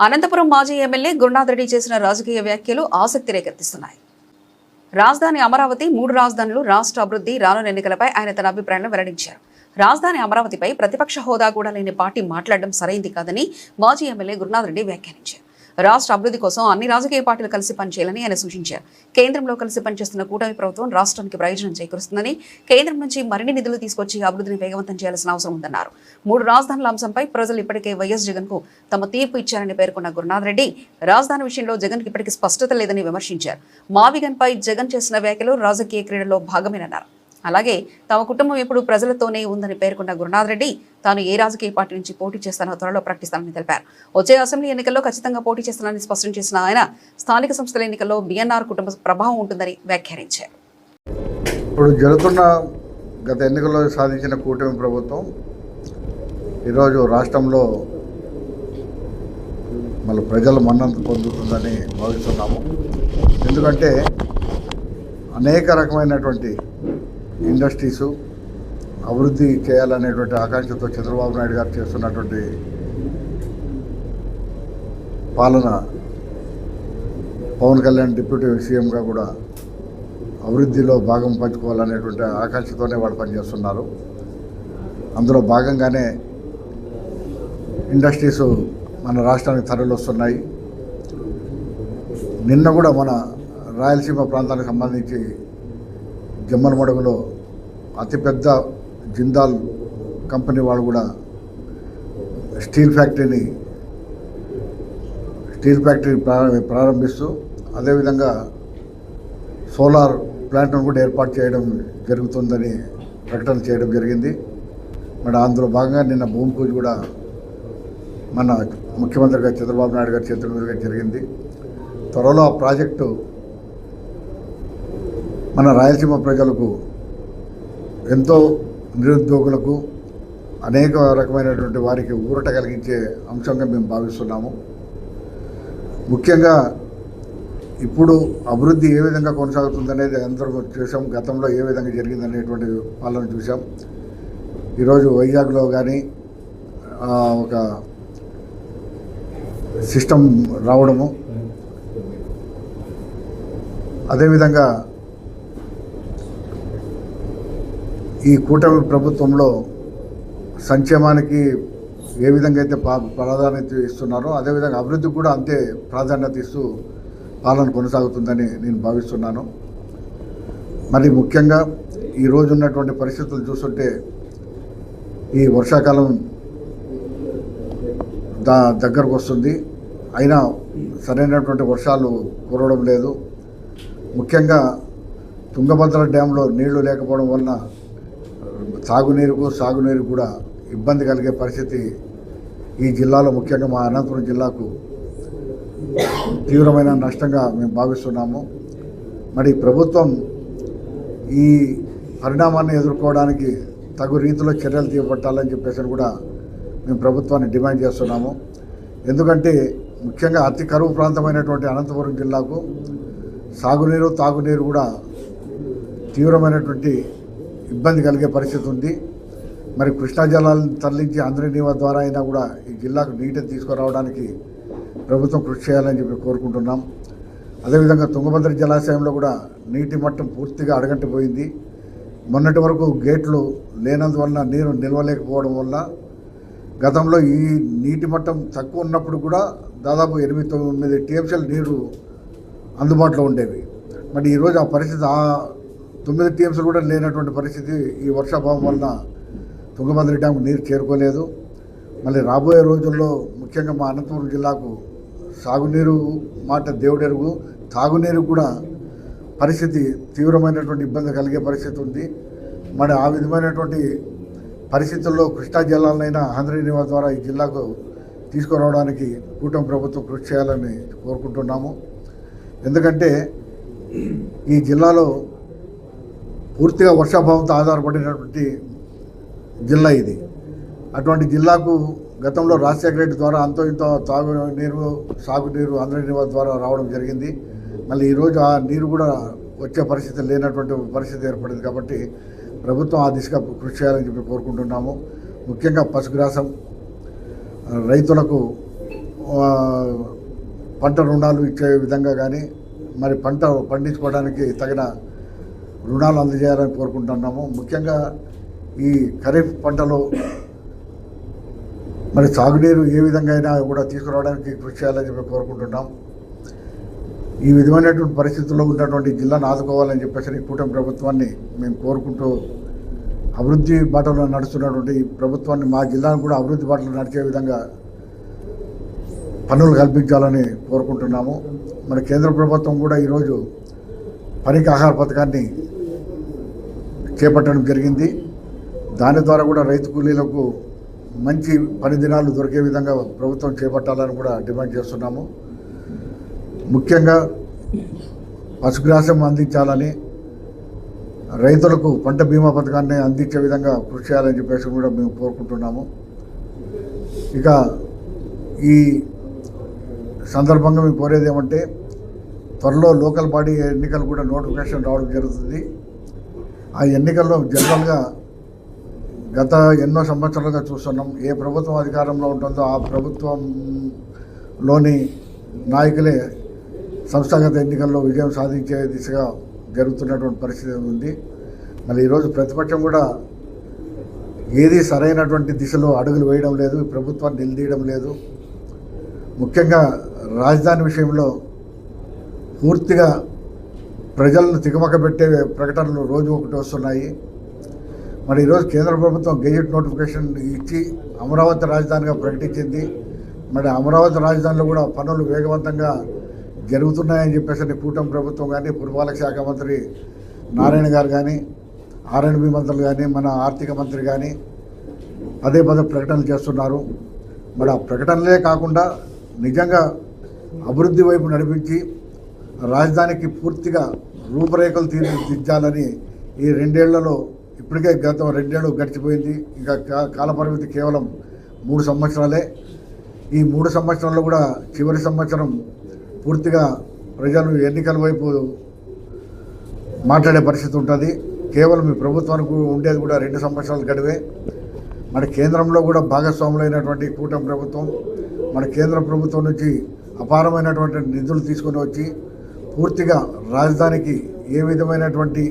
అనంతపురం మాజీ ఎమ్మెల్యే గురునాథ్ రెడ్డి చేసిన రాజకీయ వ్యాఖ్యలు ఆసక్తి రేకెత్తిస్తున్నాయి. రాజధాని అమరావతి, 3 రాజధానులు, రాష్ట్ర అభివృద్ధి, రానున్న ఎన్నికలపై ఆయన తన అభిప్రాయాలను వెల్లడించారు. రాజధాని అమరావతిపై ప్రతిపక్ష హోదా కూడా లేని పార్టీ మాట్లాడడం సరైంది కాదని మాజీ ఎమ్మెల్యే గురునాథ్ రెడ్డి వ్యాఖ్యానించారు. రాష్ట్ర అభివృద్ధి కోసం అన్ని రాజకీయ పార్టీలు కలిసి పనిచేయాలని ఆయన సూచించారు. కేంద్రంలో కలిసి పనిచేస్తున్న కూటమి ప్రభుత్వం రాష్ట్రానికి ప్రయోజనం చేకూరుస్తుందని, కేంద్రం నుంచి మరిన్ని నిధులు తీసుకొచ్చి అభివృద్ధిని వేగవంతం చేయాల్సిన అవసరం ఉందన్నారు. 3 రాజధానుల అంశంపై ప్రజలు ఇప్పటికే వైఎస్ జగన్ కు తమ తీర్పు ఇచ్చారని పేర్కొన్న గురునాథ్ రెడ్డి, రాజధాని విషయంలో జగన్ కి ఇప్పటికీ స్పష్టత లేదని విమర్శించారు. మావిగన్ పై జగన్ చేసిన వ్యాఖ్యలు రాజకీయ క్రీడలో భాగమేనన్నారు. అలాగే తమ కుటుంబం ఎప్పుడు ప్రజలతోనే ఉందని పేర్కొన్న గురునాథ్ రెడ్డి, తాను ఏ రాజకీయ పార్టీ నుంచి పోటీ చేస్తానో త్వరలో ప్రకటిస్తానని తెలిపారు. వచ్చే అసెంబ్లీ ఎన్నికల్లో ఖచ్చితంగా పోటీ చేస్తానని స్పష్టం చేసిన ఆయన, స్థానిక సంస్థల ఎన్నికల్లో బిఎన్ఆర్ కుటుంబ ప్రభావం ఉంటుందని వ్యాఖ్యానించారు. ఇప్పుడు జరుగుతున్న గత ఎన్నికల్లో సాధించిన కూటమి ప్రభుత్వం ఈరోజు రాష్ట్రంలో మళ్ళీ ప్రజల మన్ననత పొందుతుందని భావిస్తున్నాము. ఎందుకంటే అనేక రకమైనటువంటి ఇండస్ట్రీసు అభివృద్ధి చేయాలనేటువంటి ఆకాంక్షతో చంద్రబాబు నాయుడు గారు చేస్తున్నటువంటి పాలన, పవన్ కళ్యాణ్ డిప్యూటీ సీఎంగా కూడా అభివృద్ధిలో భాగం పంచుకోవాలనేటువంటి ఆకాంక్షతోనే వాళ్ళు పనిచేస్తున్నారు. అందులో భాగంగానే ఇండస్ట్రీసు మన రాష్ట్రానికి తరలి వస్తున్నాయి. నిన్న కూడా మన రాయలసీమ ప్రాంతానికి సంబంధించి జమ్మలమడుగులో అతిపెద్ద జిందాల్ కంపెనీ వాళ్ళు కూడా స్టీల్ ఫ్యాక్టరీ ప్రారంభిస్తూ, అదేవిధంగా సోలార్ ప్లాంట్ను కూడా ఏర్పాటు చేయడం జరుగుతుందని ప్రకటన చేయడం జరిగింది. మరి అందులో భాగంగా నిన్న భూమి పూజ కూడా మన ముఖ్యమంత్రి గారు చంద్రబాబు నాయుడు గారి చేతుల మీదుగా జరిగింది. త్వరలో ఆ ప్రాజెక్టు మన రాయలసీమ ప్రజలకు, ఎంతో నిరుద్యోగులకు, అనేక రకమైనటువంటి వారికి ఊరట కలిగించే అంశంగా మేము భావిస్తున్నాము. ముఖ్యంగా ఇప్పుడు అభివృద్ధి ఏ విధంగా కొనసాగుతుందనేది అందరూ చూసాం. గతంలో ఏ విధంగా జరిగిందనేటువంటి పాలన చూసాం. ఈరోజు వైజాగ్లో కానీ ఒక సిస్టమ్ రావడము, అదేవిధంగా ఈ కూటమి ప్రభుత్వంలో సంక్షేమానికి ఏ విధంగా అయితే ప్రాధాన్యత ఇస్తున్నారో, అదేవిధంగా అభివృద్ధికి కూడా అంతే ప్రాధాన్యత ఇస్తూ పాలన కొనసాగుతుందని నేను భావిస్తున్నాను. మరి ముఖ్యంగా ఈరోజు ఉన్నటువంటి పరిస్థితులు చూస్తుంటే, ఈ వర్షాకాలం దగ్గరకు వస్తుంది, అయినా సరైనటువంటి వర్షాలు కురవడం లేదు. ముఖ్యంగా తుంగభద్ర డ్యాంలో నీళ్లు లేకపోవడం వలన సాగునీరు కూడా ఇబ్బంది కలిగే పరిస్థితి ఈ జిల్లాలో, ముఖ్యంగా మా అనంతపురం జిల్లాకు తీవ్రమైన నష్టంగా మేము భావిస్తున్నాము. మరి ప్రభుత్వం ఈ పరిణామాన్ని ఎదుర్కోవడానికి తగు రీతిలో చర్యలు చేపట్టాలని చెప్పేసి కూడా మేము ప్రభుత్వాన్ని డిమాండ్ చేస్తున్నాము. ఎందుకంటే ముఖ్యంగా అతి కరువు ప్రాంతమైనటువంటి అనంతపురం జిల్లాకు సాగునీరు, తాగునీరు కూడా తీవ్రమైనటువంటి ఇబ్బంది కలిగే పరిస్థితి ఉంది. మరి కృష్ణా జలాలను తరలించి ఆంధ్రనీవా ద్వారా అయినా కూడా ఈ జిల్లాకు నీటిని తీసుకురావడానికి ప్రభుత్వం కృషి చేయాలని చెప్పి కోరుకుంటున్నాం. అదేవిధంగా తుంగభద్ర జలాశయంలో కూడా నీటి మట్టం పూర్తిగా అడగంటిపోయింది. మొన్నటి వరకు గేట్లు లేనందువల్ల నీరు నిల్వలేకపోవడం వల్ల గతంలో ఈ నీటి మట్టం తక్కువ ఉన్నప్పుడు కూడా దాదాపు 8-9 టీఎంసీల నీరు అందుబాటులో ఉండేవి. మరి ఈరోజు ఆ పరిస్థితి 9 టీఎంసీలు కూడా లేనటువంటి పరిస్థితి ఈ వర్షాభావం వలన తుంగభద్ర డ్యాంకు నీరు చేరుకోలేదు. మళ్ళీ రాబోయే రోజుల్లో ముఖ్యంగా మా అనంతపురం జిల్లాకు సాగునీరు మాట దేవుడెరుగు, తాగునీరు కూడా పరిస్థితి తీవ్రమైనటువంటి ఇబ్బంది కలిగే పరిస్థితి ఉంది. మరి ఆ విధమైనటువంటి పరిస్థితుల్లో కృష్ణా జలాలనైనా ఆంధ్రనీవా ద్వారా ఈ జిల్లాకు తీసుకురావడానికి కూటమి ప్రభుత్వం కృషి చేయాలని కోరుకుంటున్నాము. ఎందుకంటే ఈ జిల్లాలో పూర్తిగా వర్షాభావంతో ఆధారపడినటువంటి జిల్లా ఇది. అటువంటి జిల్లాకు గతంలో రాజశేఖర రెడ్డి ద్వారా అంతో ఇంతో తాగునీరు, సాగునీరు ఆంధ్రనీవా ద్వారా రావడం జరిగింది. మళ్ళీ ఈరోజు ఆ నీరు కూడా వచ్చే పరిస్థితి లేనటువంటి పరిస్థితి ఏర్పడింది. కాబట్టి ప్రభుత్వం ఆ దిశగా కృషి చేయాలని చెప్పి కోరుకుంటున్నాము. ముఖ్యంగా పశుగ్రాసం రైతులకు పంట రుణాలు ఇచ్చే విధంగా కానీ మరి పంట పండించుకోవడానికి తగిన రుణాలు అందజేయాలని కోరుకుంటున్నాము. ముఖ్యంగా ఈ ఖరీఫ్ పంటలో మరి సాగునీరు ఏ విధంగా అయినా కూడా తీసుకురావడానికి కృషి చేయాలని చెప్పి కోరుకుంటున్నాం. ఈ విధమైనటువంటి పరిస్థితుల్లో ఉన్నటువంటి జిల్లాను ఆదుకోవాలని చెప్పేసి కూటమి ప్రభుత్వాన్ని మేము కోరుకుంటూ అభివృద్ధి బాటలో నడుస్తున్నటువంటి ఈ ప్రభుత్వాన్ని మా జిల్లాను కూడా అభివృద్ధి బాటలో నడిచే విధంగా పనులు కల్పించాలని కోరుకుంటున్నాము. మన కేంద్ర ప్రభుత్వం కూడా ఈరోజు పనికి ఆహార పథకాన్ని చేపట్టడం జరిగింది. దాని ద్వారా కూడా రైతు కూలీలకు మంచి పని దినాలు దొరికే విధంగా ప్రభుత్వం చేపట్టాలని కూడా డిమాండ్ చేస్తున్నాము. ముఖ్యంగా పశుగ్రాసం అందించాలని, రైతులకు పంట బీమా పథకాన్ని అందించే విధంగా కృషి చేయాలని చెప్పేసి కూడా మేము కోరుకుంటున్నాము. ఇక ఈ సందర్భంగా మేము కోరేది ఏమంటే త్వరలో లోకల్ బాడీ ఎన్నికలు కూడా నోటిఫికేషన్ రావడం జరుగుతుంది. ఆ ఎన్నికల్లో జనరల్గా గత ఎన్నో సంవత్సరాలుగా చూస్తున్నాం, ఏ ప్రభుత్వం అధికారంలో ఉంటుందో ఆ ప్రభుత్వంలోని నాయకులే సంస్థాగత ఎన్నికల్లో విజయం సాధించే దిశగా జరుగుతున్నటువంటి పరిస్థితి ఉంది. మళ్ళీ ఈరోజు ప్రతిపక్షం కూడా ఏది సరైనటువంటి దిశలో అడుగులు వేయడం లేదు, ప్రభుత్వాన్ని నిలదీయడం లేదు. ముఖ్యంగా రాజధాని విషయంలో పూర్తిగా ప్రజలను తికమక పెట్టే ప్రకటనలు రోజు ఒకటి వస్తున్నాయి. మరి ఈరోజు కేంద్ర ప్రభుత్వం గెజెట్ నోటిఫికేషన్ ఇచ్చి అమరావతి రాజధానిగా ప్రకటించింది. మరి అమరావతి రాజధానిలో కూడా పనులు వేగవంతంగా జరుగుతున్నాయని చెప్పేసి కూటమి ప్రభుత్వం కానీ, పురపాలక శాఖ మంత్రి నారాయణ గారు కానీ, R&B మంత్రులు కానీ, మన ఆర్థిక మంత్రి కానీ పదే ప్రకటనలు చేస్తున్నారు. మరి ఆ ప్రకటనలే కాకుండా నిజంగా అభివృద్ధి వైపు నడిపించి రాజధానికి పూర్తిగా రూపురేఖలు తీర్చిదిద్దాలని ఈ 2 ఏళ్లలో ఇప్పటికే గత 2 ఏళ్ళు గడిచిపోయింది. ఇంకా కాలపరిమితి కేవలం 3 సంవత్సరాలే. ఈ 3 సంవత్సరాల్లో కూడా చివరి సంవత్సరం పూర్తిగా ప్రజలు ఎన్నికల వైపు మాట్లాడే పరిస్థితి ఉంటుంది. కేవలం ఈ ప్రభుత్వానికి ఉండేది కూడా 2 సంవత్సరాలు గడివే. మన కేంద్రంలో కూడా భాగస్వాములైనటువంటి కూటమి ప్రభుత్వం మన కేంద్ర ప్రభుత్వం నుంచి అపారమైనటువంటి నిధులు తీసుకొని వచ్చి పూర్తిగా రాజధానికి ఏ విధమైనటువంటి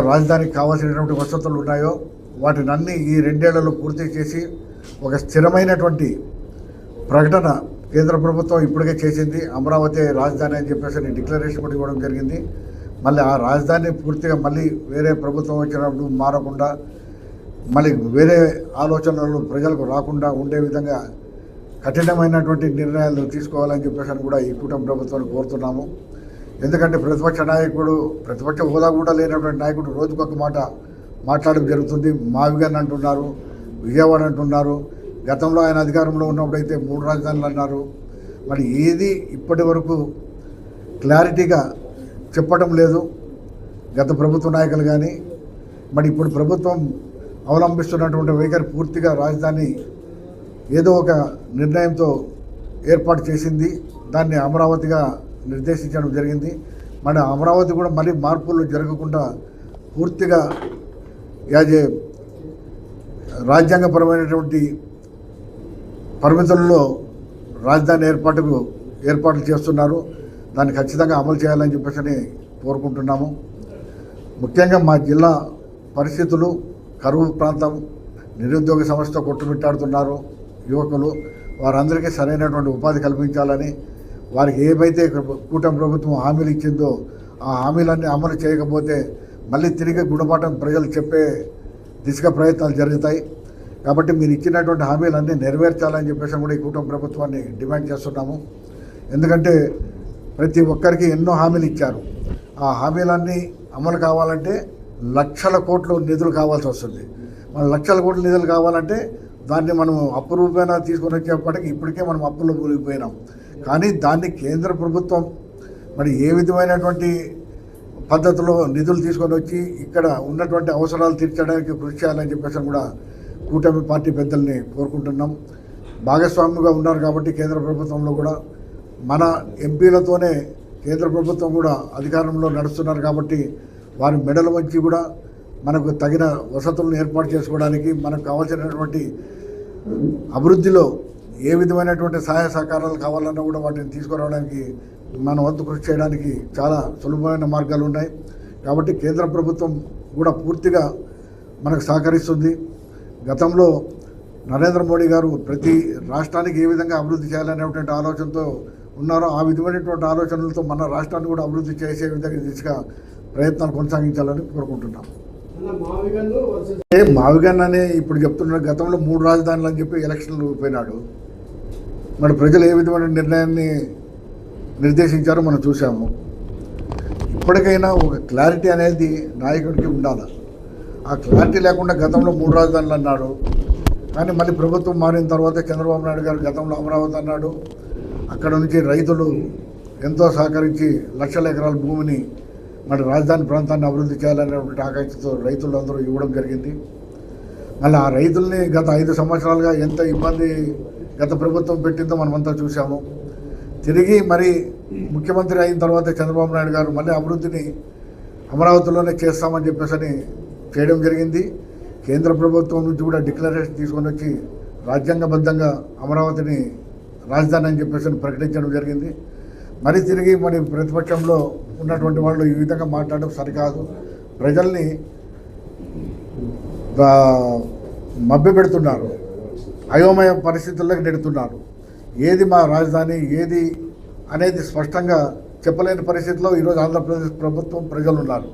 రాజధానికి కావాల్సినటువంటి వసతులు ఉన్నాయో వాటిని అన్నీ ఈ 2 ఏళ్లలో పూర్తి చేసి ఒక స్థిరమైనటువంటి ప్రకటన కేంద్ర ప్రభుత్వం ఇప్పటికే చేసింది. అమరావతి రాజధాని అని చెప్పేసి డిక్లరేషన్ కూడా ఇవ్వడం జరిగింది. మళ్ళీ ఆ రాజధాని పూర్తిగా మళ్ళీ వేరే ప్రభుత్వం వచ్చినప్పుడు మారకుండా మళ్ళీ వేరే ఆలోచనలు ప్రజలకు రాకుండా ఉండే విధంగా కఠినమైనటువంటి నిర్ణయాలు తీసుకోవాలని చెప్పేసి కూడా ఈ కూటమి ప్రభుత్వాన్ని కోరుతున్నాము. ఎందుకంటే ప్రతిపక్ష హోదా కూడా లేనటువంటి నాయకుడు రోజుకొక మాట మాట్లాడడం జరుగుతుంది. మావిగన్ అంటున్నారు, విజయవాడ అంటున్నారు. గతంలో ఆయన అధికారంలో ఉన్నప్పుడైతే 3 రాజధానులు అన్నారు. మరి ఏది ఇప్పటి వరకు క్లారిటీగా చెప్పడం లేదు గత ప్రభుత్వ నాయకులు కానీ. మరి ఇప్పుడు ప్రభుత్వం అవలంబిస్తున్నటువంటి వైఖరి పూర్తిగా రాజధాని ఏదో ఒక నిర్ణయంతో ఏర్పాటు చేసింది, దాన్ని అమరావతిగా నిర్దేశించడం జరిగింది. మన అమరావతి కూడా మళ్ళీ మార్పులు జరగకుండా పూర్తిగా యాజ్ ఏ రాజ్యాంగపరమైనటువంటి పరిమితుల్లో రాజధాని ఏర్పాట్లు చేస్తున్నారు. దాన్ని ఖచ్చితంగా అమలు చేయాలని చెప్పేసి కోరుకుంటున్నాము. ముఖ్యంగా మా జిల్లా పరిస్థితులు, కరువు ప్రాంతం, నిరుద్యోగ సమస్యతో కొట్టుమిట్టాడుతున్నారు యువకులు. వారందరికీ సరైనటువంటి ఉపాధి కల్పించాలని, వారికి ఏవైతే కూటమి ప్రభుత్వం హామీలు ఇచ్చిందో ఆ హామీలన్నీ అమలు చేయకపోతే మళ్ళీ తిరిగి గుణపాఠం ప్రజలు చెప్పే దిశగా ప్రయత్నాలు జరుగుతాయి. కాబట్టి మీరు ఇచ్చినటువంటి హామీలన్నీ నెరవేర్చాలని చెప్పేసి కూడా ఈ కూటమి ప్రభుత్వాన్ని డిమాండ్ చేస్తున్నాము. ఎందుకంటే ప్రతి ఒక్కరికి ఎన్నో హామీలు ఇచ్చారు. ఆ హామీలన్నీ అమలు కావాలంటే లక్షల కోట్లు నిధులు కావాల్సి వస్తుంది. మన లక్షల కోట్ల నిధులు కావాలంటే దాన్ని మనం అప్పు రూపేణా తీసుకొని వచ్చేప్పటికి ఇప్పటికే మనం అప్పుల్లో కూలిపోయినాం. కానీ దాన్ని కేంద్ర ప్రభుత్వం మరి ఏ విధమైనటువంటి పద్ధతిలో నిధులు తీసుకొని వచ్చి ఇక్కడ ఉన్నటువంటి అవసరాలు తీర్చడానికి కృషి చేయాలని చెప్పేసి కూడా కూటమి పార్టీ పెద్దల్ని కోరుకుంటున్నాం. భాగస్వాముగా ఉన్నారు కాబట్టి కేంద్ర ప్రభుత్వంలో కూడా మన ఎంపీలతోనే కేంద్ర ప్రభుత్వం కూడా అధికారంలో నడుస్తున్నారు కాబట్టి వారి మెడల వంచి కూడా మనకు తగిన వసతులను ఏర్పాటు చేసుకోవడానికి, మనకు కావాల్సినటువంటి అభివృద్ధిలో ఏ విధమైనటువంటి సహాయ సహకారాలు కావాలన్నా కూడా వాటిని తీసుకురావడానికి మన వంతు కృషి చేయడానికి చాలా సులభమైన మార్గాలు ఉన్నాయి. కాబట్టి కేంద్ర ప్రభుత్వం కూడా పూర్తిగా మనకు సహకరిస్తుంది. గతంలో నరేంద్ర మోడీ గారు ప్రతి రాష్ట్రానికి ఏ విధంగా అభివృద్ధి చేయాలనేటువంటి ఆలోచనతో ఉన్నారో ఆ విధమైనటువంటి ఆలోచనలతో మన రాష్ట్రాన్ని కూడా అభివృద్ధి చేసే విధంగా దిశగా ప్రయత్నాలు కొనసాగించాలని కోరుకుంటున్నాం. మావిగన్ అనే ఇప్పుడు చెప్తున్నారు, గతంలో 3 రాజధానులు అని చెప్పి ఎలక్షన్లు పోయినాడు. మరి ప్రజలు ఏ విధమైన నిర్ణయాన్ని నిర్దేశించారో మనం చూసాము. ఇప్పటికైనా ఒక క్లారిటీ అనేది నాయకుడికి ఉండాలి. ఆ క్లారిటీ లేకుండా గతంలో 3 రాజధానులు అన్నాడు. కానీ మళ్ళీ ప్రభుత్వం మారిన తర్వాత చంద్రబాబు నాయుడు గారు గతంలో అమరావతి అన్నాడు. అక్కడ నుంచి రైతులు ఎంతో సహకరించి లక్షల ఎకరాల భూమిని మరి రాజధాని ప్రాంతాన్ని అభివృద్ధి చేయాలనేటువంటి ఆకాంక్షతో రైతులందరూ ఇవ్వడం జరిగింది. మళ్ళీ ఆ రైతుల్ని గత 5 సంవత్సరాలుగా ఎంత ఇబ్బంది గత ప్రభుత్వం పెట్టిందో మనమంతా చూసాము. తిరిగి మరి ముఖ్యమంత్రి అయిన తర్వాత చంద్రబాబు నాయుడు గారు మళ్ళీ అభివృద్ధిని అమరావతిలోనే చేస్తామని చెప్పేసి చేయడం జరిగింది. కేంద్ర ప్రభుత్వం నుంచి కూడా డిక్లరేషన్ తీసుకొని వచ్చి రాజ్యాంగబద్ధంగా అమరావతిని రాజధాని అని చెప్పేసి ప్రకటించడం జరిగింది. మరి తిరిగి మరి ప్రతిపక్షంలో ఉన్నటువంటి వాళ్ళు ఈ విధంగా మాట్లాడడం సరికాదు. ప్రజల్ని మభ్యపెడుతున్నారు, అయోమయ పరిస్థితుల్లోకి నెడుతున్నారు. ఏది మా రాజధాని ఏది అనేది స్పష్టంగా చెప్పలేని పరిస్థితిలో ఈరోజు ఆంధ్రప్రదేశ్ ప్రభుత్వం ప్రజలు ఉన్నారు.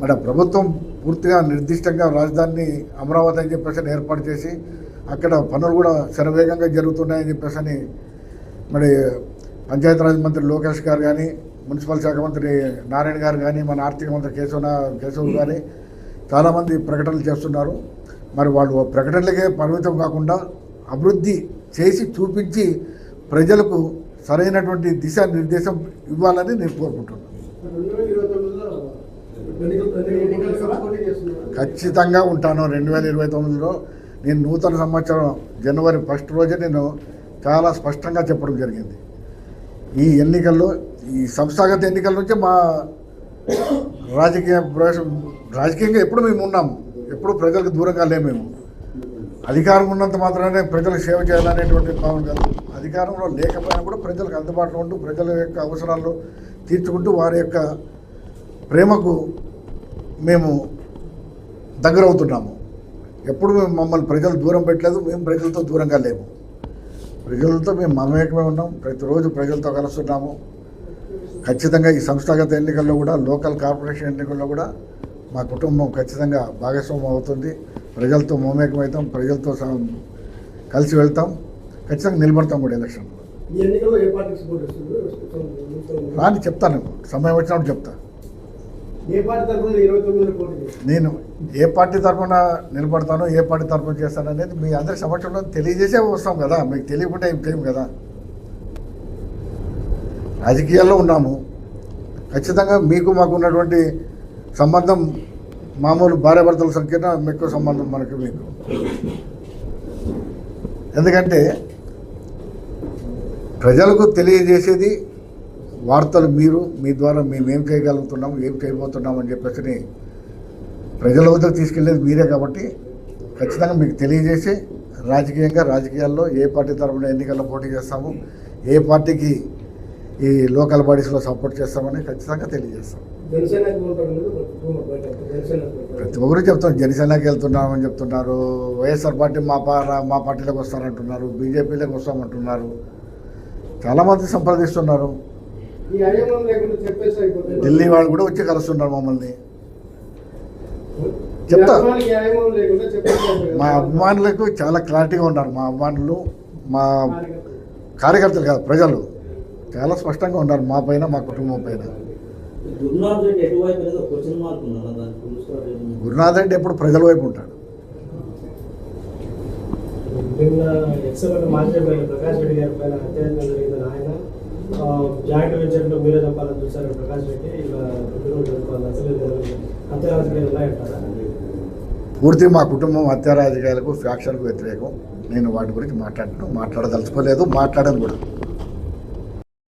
మరి ఆ ప్రభుత్వం పూర్తిగా నిర్దిష్టంగా రాజధానిని అమరావతి అని చెప్పేసి ఏర్పాటు చేసి అక్కడ పనులు కూడా శరవేగంగా జరుగుతున్నాయని చెప్పేసి మరి పంచాయతీరాజ్ మంత్రి లోకేష్ గారు కానీ, మున్సిపల్ శాఖ మంత్రి నారాయణ గారు కానీ, మన ఆర్థిక మంత్రి కేశవ్ కానీ చాలామంది ప్రకటనలు చేస్తున్నారు. మరి వాళ్ళు ప్రకటనలకే పరిమితం కాకుండా అభివృద్ధి చేసి చూపించి ప్రజలకు సరైనటువంటి దిశానిర్దేశం ఇవ్వాలని నేను కోరుకుంటున్నాను. ఖచ్చితంగా ఉంటాను. 2029లో నేను నూతన సంవత్సరం జనవరి 1 రోజే నేను చాలా స్పష్టంగా చెప్పడం జరిగింది. ఈ ఎన్నికల్లో ఈ సంస్థాగత ఎన్నికల నుంచి మా రాజకీయంగా ఎప్పుడు మేము ఉన్నాము, ఎప్పుడు ప్రజలకు దూరంగా లేము. మేము అధికారం ఉన్నంత మాత్రమే ప్రజలకు సేవ చేయాలనేటువంటి భావన కాదు. అధికారంలో లేకపోయినా కూడా ప్రజలకు అందుబాటులో ఉంటూ ప్రజల యొక్క అవసరాలు తీర్చుకుంటూ వారి యొక్క ప్రేమకు మేము దగ్గర అవుతున్నాము. ఎప్పుడు మేము మమ్మల్ని ప్రజలు దూరం పెట్టలేదు, మేము ప్రజలతో దూరంగా లేము. ప్రజలతో మేము మమేకమే ఉన్నాం, ప్రతిరోజు ప్రజలతో కలుస్తున్నాము. ఖచ్చితంగా ఈ సంస్థాగత ఎన్నికల్లో కూడా, లోకల్ కార్పొరేషన్ ఎన్నికల్లో కూడా మా కుటుంబం ఖచ్చితంగా భాగస్వామ్యం అవుతుంది. ప్రజలతో మమేకమవుతాం, ప్రజలతో కలిసి వెళ్తాం, ఖచ్చితంగా నిలబడతాం కూడా ఎలక్షన్లో. రాని చెప్తాను, సమయం వచ్చినప్పుడు చెప్తా. నేను ఏ పార్టీ తరఫున నిలబడతానో, ఏ పార్టీ తరఫున చేస్తాను అనేది మీ అందరి సమక్షంలో తెలియజేసే వస్తాం కదా. మీకు తెలియకుండా ఏం చేయం కదా. రాజకీయాల్లో ఉన్నాము. ఖచ్చితంగా మీకు మాకు ఉన్నటువంటి సంబంధం మామూలు భార్యాభర్తల సంఖ్యన ఎక్కువ సంబంధం మనకు మీకు. ఎందుకంటే ప్రజలకు తెలియజేసేది వార్తలు మీరు, మీ ద్వారా మేమేం చేయగలుగుతున్నాం, ఏం చేయబోతున్నాం అని చెప్పేసి ప్రజల వద్దకు తీసుకెళ్లేది మీరే. కాబట్టి ఖచ్చితంగా మీకు తెలియజేసి రాజకీయాల్లో ఏ పార్టీ తరఫున ఎన్నికల్లో పోటీ చేస్తాము, ఏ పార్టీకి ఈ లోకల్ బాడీస్లో సపోర్ట్ చేస్తామని ఖచ్చితంగా తెలియజేస్తాం. ప్రతి ఒక్కరు చెప్తాం, జనసేనకి వెళ్తున్నామని చెప్తున్నారు. వైఎస్ఆర్ పార్టీ మా పార్టీలోకి వస్తారంటున్నారు, బీజేపీలోకి వస్తామంటున్నారు. చాలామంది సంప్రదిస్తున్నారు. ఢిల్లీ వాళ్ళు కూడా వచ్చి కలుస్తున్నారు మమ్మల్ని. చెప్తా, మా అభిమానులకు చాలా క్లారిటీగా ఉన్నారు. మా అభిమానులు, మా కార్యకర్తలు కాదు, ప్రజలు చాలా స్పష్టంగా ఉన్నారు మా పైన, మా కుటుంబం పైన. గురునాథ్ రెడ్డి ఎప్పుడు ప్రజల వైపు ఉంటాడు. జాయింట్ వెంచర్లో మీరే చెప్పాలని చూసారు ప్రకాష్ రెడ్డి. పూర్తి మా కుటుంబం హత్య రాజకీయాలకు, ఫ్యాక్షన్కు వ్యతిరేకం. నేను వాటి గురించి మాట్లాడదలుచుకోలేదు, మాట్లాడను కూడా.